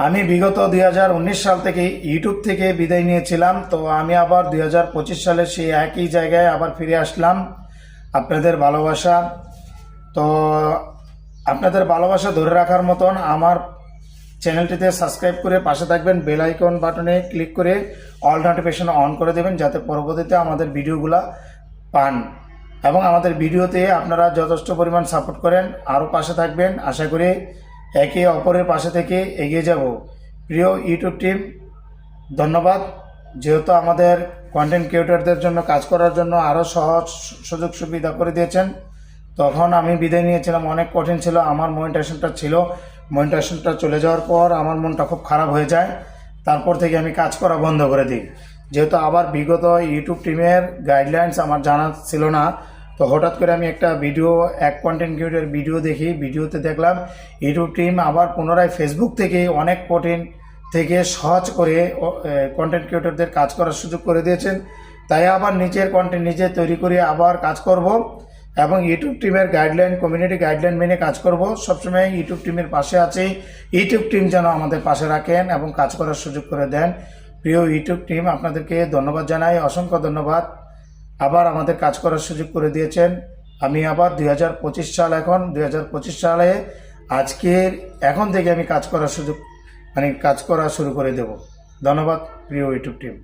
আমি বিগত 2019 সাল থেকে ইউটিউব থেকে বিদায় নিয়েছিলাম। তো আমি আবার 2025 সালে সেই একই জায়গায় আবার ফিরে আসলাম। আপনাদের ভালোবাসা, তো আপনাদের ভালোবাসা ধরে রাখার মতন আমার চ্যানেলটিতে সাবস্ক্রাইব করে পাশে থাকবেন, বেল আইকন বাটনে ক্লিক করে অল নোটিফিকেশন অন করে দেবেন, যাতে পরবর্তীতে আমাদের ভিডিওগুলা পান এবং আমাদের ভিডিওতে আপনারা যথেষ্ট পরিমাণ সাপোর্ট করেন। আরও পাশে থাকবেন, আশা করি একে অপরের পাশে থেকে এগিয়ে যাব। প্রিয় ইউটিউব টিম, ধন্যবাদ। যেহেতু আমাদের কন্টেন্ট ক্রিয়েটরদের জন্য কাজ করার জন্য আরও সহজ সুযোগ সুবিধা করে দিয়েছেন। তখন আমি বিদায় নিয়েছিলাম, অনেক কঠিন ছিল। আমার মনিটাইজেশনটা চলে যাওয়ার পর আমার মনটা খুব খারাপ হয়ে যায়। তারপর থেকে আমি কাজ করা বন্ধ করে দিই। যেহেতু আবার বিগত ইউটিউব টিমের গাইডলাইন্স আমার জানা ছিল না, তো হঠাৎ করে আমি একটা এক কন্টেন্ট ক্রিয়েটর ভিডিও দেখি। ভিডিওতে দেখলাম ইউটিউব টিম আবার পুনরায় ফেসবুক থেকে অনেক কঠিন থেকে সহজ করে কন্টেন্ট ক্রিয়েটরদের কাজ করার সুযোগ করে দিয়েছেন। তাই আবার নিজের কন্টেন্ট নিজে তৈরি করে আবার কাজ করব এবং ইউটিউব টিমের গাইডলাইন, কমিউনিটি গাইডলাইন মেনে কাজ করব। সবসময় ইউটিউব টিমের পাশে আছি। ইউটিউব টিম যেন আমাদের পাশে রাখেন এবং কাজ করার সুযোগ করে দেন। প্রিয় ইউটিউব টিম, আপনাদেরকে ধন্যবাদ জানাই, অসংখ্য ধন্যবাদ। আবার আমাদের কাজ করার সুযোগ করে দিয়েছেন। আমি আবার 2025 সালে এখন থেকে আমি কাজ করা শুরু করে দেব। ধন্যবাদ প্রিয় ইউটিউব টিম।